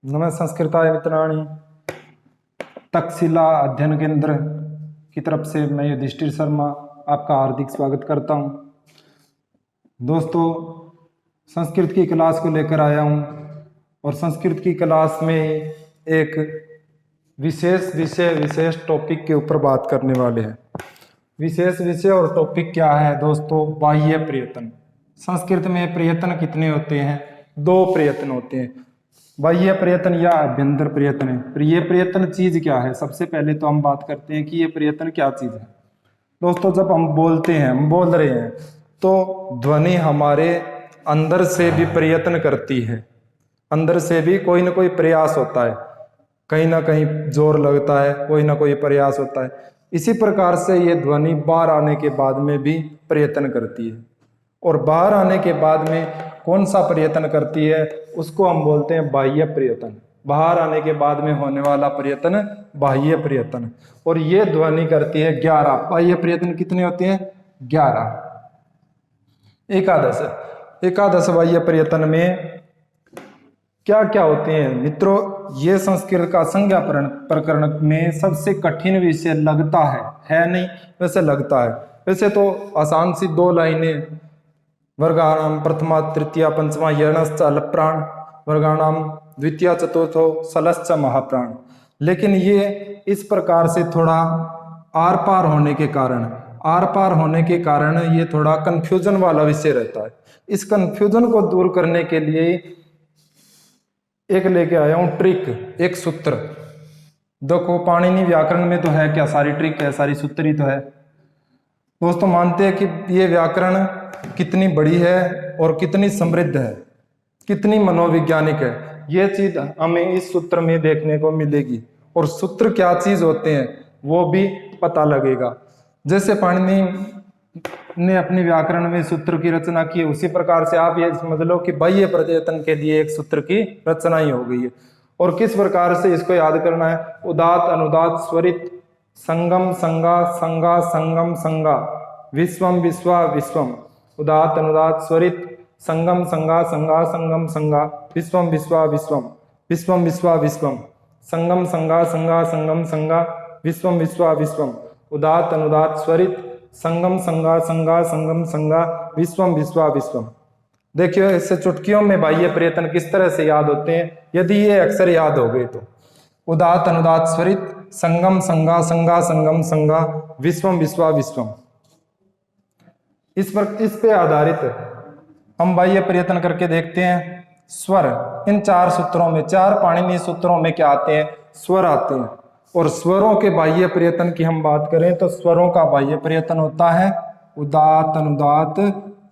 नमः संस्कृताय मित्राणि। तक्षशिला अध्ययन केंद्र की तरफ से मैं युधिष्ठिर शर्मा आपका हार्दिक स्वागत करता हूं। दोस्तों, संस्कृत की क्लास को लेकर आया हूं और संस्कृत की क्लास में एक विशेष टॉपिक के ऊपर बात करने वाले हैं। विशेष विषय और टॉपिक क्या है दोस्तों? बाह्य प्रयत्न। संस्कृत में प्रयत्न कितने होते हैं? 2 प्रयत्न होते हैं, बाह्य प्रयत्न या अभ्यंतर प्रयत्न है। ये प्रयत्न चीज क्या है? सबसे पहले तो हम बात करते हैं कि ये प्रयत्न क्या चीज है। दोस्तों, जब हम बोलते हैं, हम बोल रहे हैं, तो ध्वनि हमारे अंदर से भी प्रयत्न करती है। अंदर से भी कोई ना कोई प्रयास होता है, कहीं ना कहीं जोर लगता है, कोई ना कोई प्रयास होता है। इसी प्रकार से ये ध्वनि बाहर आने के बाद में भी प्रयत्न करती है। और बाहर आने के बाद में कौन सा प्रयत्न करती है, उसको हम बोलते हैं बाह्य प्रयत्न। बाहर आने के बाद में होने वाला प्रयत्न बाह्य प्रयत्न। और ये ध्वनि करती है 11। बाह्य प्रयत्न कितने होते हैं? 11। एकादश बाह्य प्रयत्न में क्या क्या होते हैं मित्रों? ये संस्कृत का संज्ञा प्रकरण में सबसे कठिन विषय लगता है नहीं? वैसे लगता है। वैसे तो आसान सी 2 लाइनें, वर्गाणाम प्रथमा तृतीया पंचमा यणश्च अलप्राण, वर्गाणाम द्वितीय चतुर्थो सलश्च महाप्राण। लेकिन ये इस प्रकार से थोड़ा आर पार होने के कारण ये थोड़ा कंफ्यूजन वाला विषय रहता है। इस कंफ्यूजन को दूर करने के लिए एक लेके आया हूं ट्रिक, एक सूत्र। देखो, पाणिनि व्याकरण में तो है क्या? सारी ट्रिक है, सारी सूत्र ही तो है। दोस्तों, मानते हैं कि ये व्याकरण कितनी बड़ी है और कितनी समृद्ध है, कितनी मनोवैज्ञानिक है। ये चीज हमें इस सूत्र में देखने को मिलेगी। और सूत्र क्या चीज होते हैं वो भी पता लगेगा। जैसे पाणिनि ने अपनी व्याकरण में सूत्र की रचना की, उसी प्रकार से आप ये समझ लो कि बाह्य प्रयत्न के लिए एक सूत्र की रचना ही हो गई है। और किस प्रकार से इसको याद करना है? उदात अनुदात स्वरित संगम संगा संगा संगम संगा विश्वम विश्वा विश्वम। उदात अनुदात स्वरित संगम संगा संगा संगम संगा विश्वम विश्वा विश्वम। विश्वम विश्वा विश्वम संगम संगा संगा संगम संगा विश्वम विश्वा विश्वम। उदात अनुदात स्वरित संगम संगा संगा संगम संगा विश्वम विश्वा विश्वम। देखिए, इससे चुटकियों में बाह्य प्रयत्न किस तरह से याद होते हैं, यदि ये अक्षर याद हो गए तो। उदात अनुदात स्वरित संगम संगा संगा संगम संगा विश्वम विश्वा विश्वम। इस पे आधारित हम बाह्य प्रयत्न करके देखते हैं। स्वर, इन 4 सूत्रों में, 4 पाणिनि सूत्रों में क्या आते हैं? स्वर आते हैं। और स्वरों के बाह्य प्रयत्न की हम बात करें तो स्वरों का बाह्य प्रयत्न होता है उदात अनुदात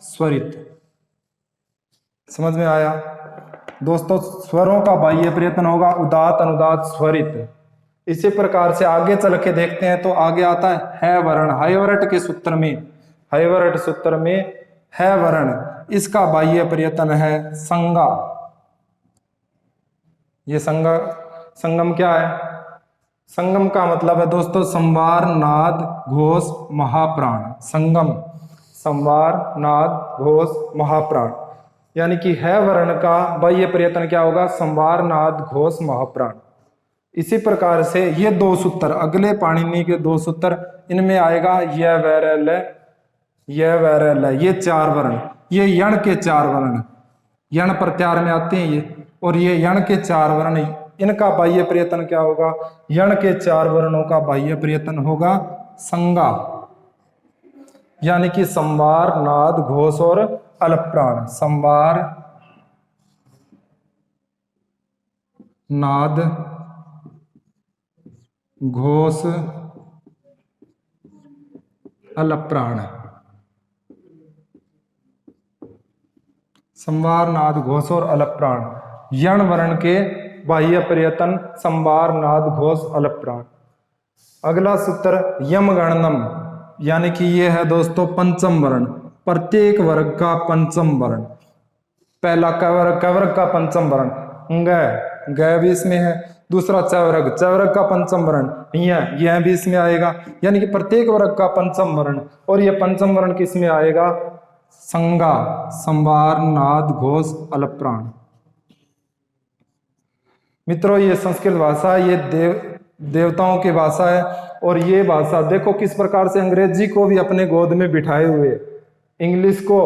स्वरित। समझ में आया दोस्तों? स्वरों का बाह्य प्रयत्न होगा उदात अनुदात स्वरित। इसी प्रकार से आगे चल के देखते हैं तो आगे आता है वर्ण। हैवरट के सूत्र में, हैवरट सूत्र में है वर्ण, इसका बाह्य प्रयत्न है संगा। ये संगम क्या है? संगम का मतलब है दोस्तों संवार नाद घोष महाप्राण। संगम, संवार नाद घोष महाप्राण। यानी कि है वर्ण का बाह्य प्रयत्न क्या होगा? संवार नाद घोष महाप्राण। इसी प्रकार से ये 2 सूत्र, अगले पाणिनि के 2 सूत्र, इनमें आएगा यह वैरल, यह वैरल, ये 4 वर्ण, ये यण के 4 वर्ण, यण प्रत्यार में आते हैं ये। और ये यण के 4 वर्ण, इनका बाह्य प्रयत्न क्या होगा? यण के 4 वर्णों का बाह्य प्रयत्न होगा संगा। यानी कि संवार नाद घोष और अलप्राण। संवार नाद घोष अलप्राण। संवार नाद घोष और अलप्राण, यण वर्ण के बाह्य प्रयत्न संवार नाद घोष अलप्राण। अगला सूत्र यम गणनम, यानी कि ये है दोस्तों पंचम वर्ण, प्रत्येक वर्ग का पंचम वर्ण। पहला कवर्ग का पंचम वर्ण ग भी इसमें है। दूसरा चवर्ग का पंचम वर्ण यह भी इसमें आएगा। यानी कि प्रत्येक वर्ग का पंचम वर्ण। और यह पंचम वर्ण किस में आएगा? संगा, संवार नाद घोष अलप्राण। मित्रों ये संस्कृत भाषा ये देवताओं की भाषा है। और ये भाषा देखो किस प्रकार से अंग्रेजी को भी अपने गोद में बिठाए हुए, इंग्लिश को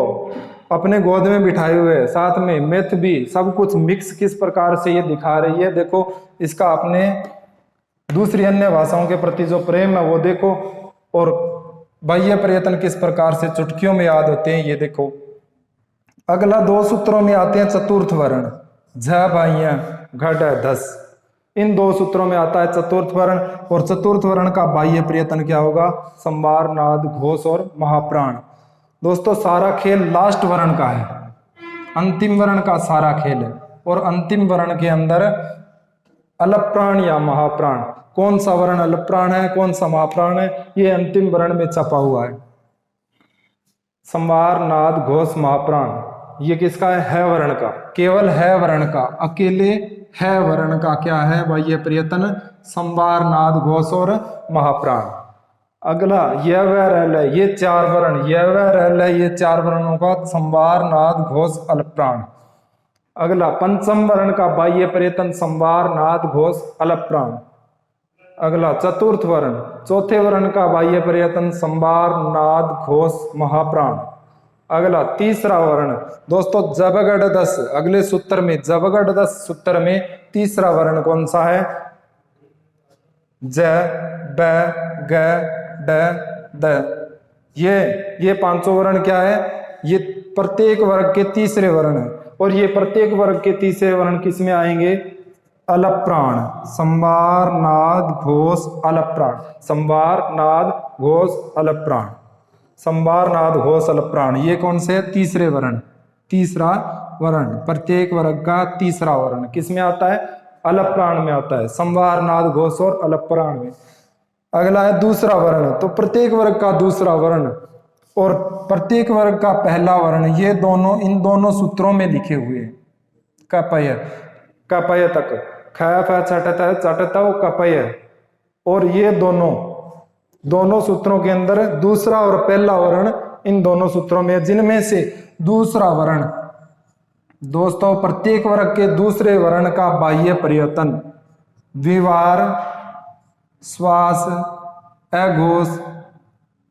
अपने गोद में बिठाए हुए, साथ में मैथ भी, सब कुछ मिक्स किस प्रकार से ये दिखा रही है। देखो इसका अपने दूसरी अन्य भाषाओं के प्रति जो प्रेम है वो देखो। और बाह्य प्रयत्न किस प्रकार से चुटकियों में याद होते हैं ये देखो। अगला 2 सूत्रों में आते हैं चतुर्थ वर्ण, झ बाह्य घट धस। इन 2 सूत्रों में आता है चतुर्थ वर्ण। और चतुर्थ वर्ण का बाह्य प्रयत्न क्या होगा? संवार, नाद, घोष और महाप्राण। दोस्तों सारा खेल लास्ट वर्ण का है, अंतिम वर्ण का सारा खेल है। और अंतिम वर्ण के अंदर अलप प्राण या महाप्राण, कौन सा वर्ण अलप प्राण है, कौन सा महाप्राण है, ये अंतिम वर्ण में छपा हुआ है। संवार, नाद, घोष, महाप्राण ये किसका है वर्ण का, केवल है वर्ण का, अकेले है वर्ण का क्या है बाह्य प्रयत्न? संवार, नाद, घोष और महाप्राण। अगला यह वह रल है, ये 4 वर्ण, यह वह रल है, ये 4 वर्णों का संवार, नाद, घोष, अलप प्राण। अगला पंचम वर्ण का बाह्य प्रयत्न संवार, नाद, घोष, अलप प्राण। अगला चतुर्थ वर्ण, चौथे वर्ण का बाह्य प्रयत्न संवार, नाद, घोष, महाप्राण। अगला तीसरा वर्ण दोस्तों जबगढ़ दस, अगले सूत्र में जबगढ़ दस सूत्र में तीसरा वर्ण कौन सा है? ज, ब, ग, ड, द। ये 5 वर्ण क्या है? ये प्रत्येक वर्ग के तीसरे वर्ण है। और ये प्रत्येक वर्ग के तीसरे वर्ण किस में आएंगे? अलप प्राण, संवार, नाद, घोष, अलप प्राण। संवार, नाद, घोष, अलप प्राण। संवार, नाद, घोष, अलप प्राण ये कौन से? तीसरे वर्ण, तीसरा वर्ण, प्रत्येक वर्ग का तीसरा वर्ण किस में आता है? अलप प्राण में आता है, संवार, नाद, घोष और अलप प्राण में। अगला है दूसरा वर्ण, तो प्रत्येक वर्ग का दूसरा वर्ण और प्रत्येक वर्ग का पहला वर्ण, ये दोनों इन दोनों सूत्रों में लिखे हुए हैं। कपय, कपय तक, ख फ चटत चटत कपय। और ये दोनों सूत्रों के अंदर दूसरा और पहला वर्ण इन दोनों सूत्रों में, जिनमें से दूसरा वर्ण दोस्तों प्रत्येक वर्ग के दूसरे वर्ण का बाह्य प्रयत्न विवार, श्वास, अघोष,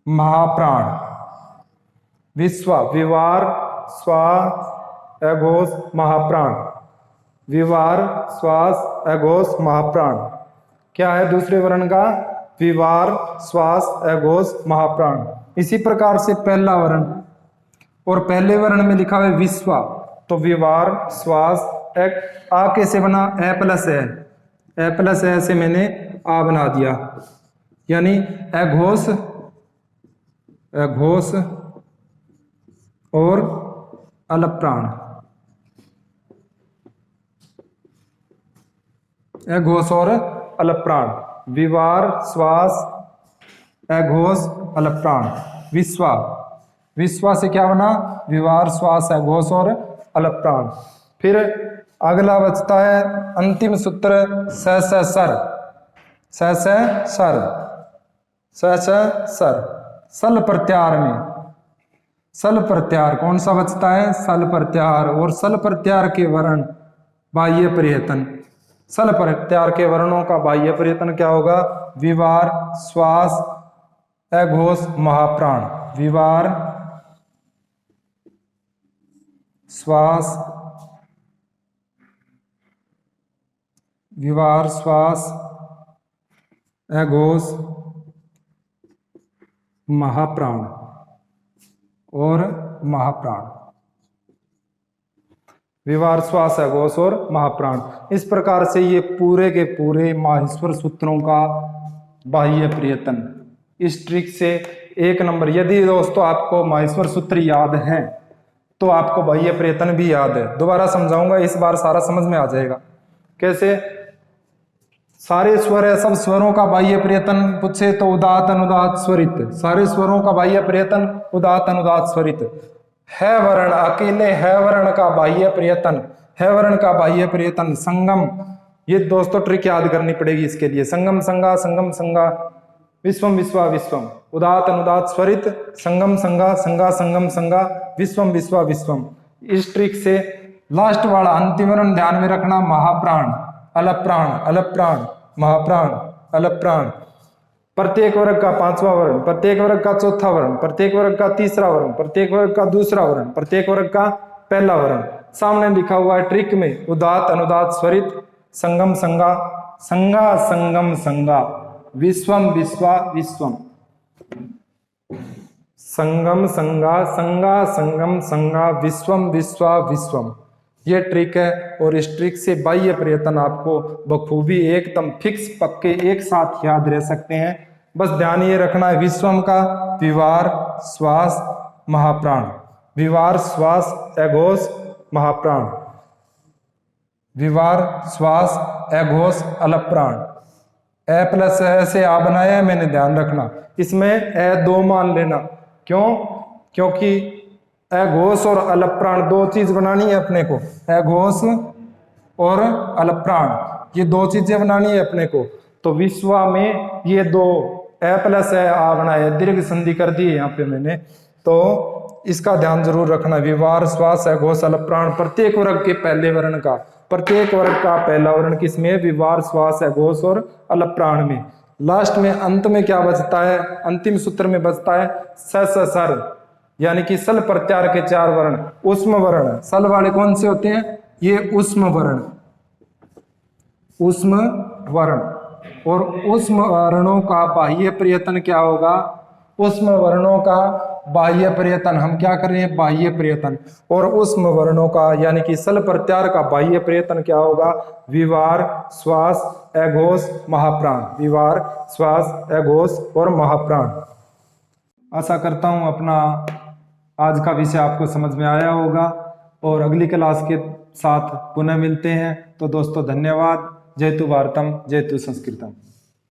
महाप्राण। विश्वा, विवार, श्वास, अघोष, महाप्राण। विवार, श्वास, अघोष, महाप्राण क्या है दूसरे वर्ण का? विवार, श्वास, अघोष, महाप्राण। इसी प्रकार से पहला वर्ण, और पहले वर्ण में लिखा हुआ है विश्वा, तो विवार, श्वास, आ कैसे बना? ए प्लस ए, ए प्लस ए से मैंने आ बना दिया, यानी अघोष, अघोष और अलप प्राण, अघोष और अलप प्राण। विवार, श्वास, अघोष, अलप प्राण। विश्वा, विश्वा से क्या बना? विवार, श्वास, अघोष और अलप प्राण। फिर अगला बचता है अंतिम सूत्र स स सर, स स सर, स स सर। सल प्रत्याहार में, सल प्रत्याहार कौन सा बचता है? सल प्रत्याहार। और सल प्रत्याहार के वर्ण बाह्य प्रयत्न, सल प्रत्याहार के वर्णों का बाह्य प्रयत्न क्या होगा? विवार, श्वास, अघोष, महाप्राण। विवार, श्वास, विवार, श्वास, अघोष, महाप्राण और महाप्राण। विवार, श्वास, अघोष और महाप्राण। इस प्रकार से ये पूरे के पूरे माहेश्वर सूत्रों का बाह्य प्रयत्न। इस ट्रिक से 1 नंबर। यदि दोस्तों आपको माहेश्वर सूत्र याद हैं तो आपको बाह्य प्रयत्न भी याद है। दोबारा समझाऊंगा, इस बार सारा समझ में आ जाएगा। कैसे? सारे स्वर है, सब स्वरों का बाह्य प्रयत्न पूछे तो उदात, अनुदात, स्वरित। सारे स्वरों का बाह्य प्रयत्न उदात, अनुदात, स्वरित। है वर्ण, अकेले है वर्ण का बाह्य प्रयत्न, है वर्ण का बाह्य प्रयत्न संगम। ये दोस्तों ट्रिक याद करनी पड़ेगी इसके लिए। संगम, संगा, संगम, संगा, विश्वम, विश्वा, विश्वम। उदात, अनुदात, स्वरित, संगम, संगा, संगा, संगम, संगा, विश्वम, विश्वा, विश्वम। इस ट्रिक से लास्ट वाला अंतिम वर्ण ध्यान में रखना, महाप्राण। अलप्राण, अलप्राण, महाप्राण, अलप्राण। प्रत्येक वर्ग का पांचवा वर्ण, प्रत्येक वर्ग का चौथा वर्ण, प्रत्येक वर्ग का तीसरा वर्ण, प्रत्येक वर्ग का दूसरा वर्ण, प्रत्येक वर्ग का पहला वर्ण। सामने लिखा हुआ है ट्रिक में, उदात अनुदात स्वरित, संगम संगा, संगा संगम संगा, विश्वम विश्वा विश्वम, संगम संगा, संगा संगम संगा, विश्वम विश्वा विश्वम। ये ट्रिक है और इस ट्रिक से बाह्य प्रयत्न आपको बखूबी एकदम फिक्स पक्के एक साथ याद रह सकते हैं। बस ध्यान ये रखना है, विश्वम का विवार श्वास महाप्राण, विवार श्वास अघोष महाप्राण, विवार श्वास अघोष अलप्राण। ए प्लस ए से आ बनाया है मैंने, ध्यान रखना इसमें ए दो मान लेना। क्यों? क्योंकि अघोष और अलप्राण दो चीज बनानी है अपने को, अघोष और अलप्राण ये दो चीजें बनानी है अपने को। तो विश्वा में ये दो ए प्लस ए आ बनाया, दीर्घ संधि कर दी है यहाँ पे मैंने, तो इसका ध्यान जरूर रखना। विवार श्वास अघोष अलप्राण, प्रत्येक वर्ग के पहले वर्ण का, प्रत्येक वर्ग का पहला वर्ण किसमें? विवार श्वास अघोष और अलप्राण में। लास्ट में अंत में क्या बचता है? अंतिम सूत्र में बचता है स स सर, यानी कि सल प्रत्यार के चार वर्ण, उष्म वर्ण। सल वाले कौन से होते हैं? ये उष्म वर्ण, उष्म वर्ण। और उष्म वर्णों का बाह्य प्रयत्न क्या होगा? उष्म वर्णों का बाह्य प्रयत्न, हम क्या कर रहे हैं? बाह्य प्रयत्न। और उष्म वर्णों का यानी कि सल प्रत्यार का बाह्य प्रयत्न क्या होगा? विवार श्वास अघोष महाप्राण, विवार श्वास अघोष और महाप्राण। आशा करता हूं अपना आज का विषय आपको समझ में आया होगा और अगली क्लास के साथ पुनः मिलते हैं। तो दोस्तों धन्यवाद। जयतु भारतम, जयतु संस्कृतम।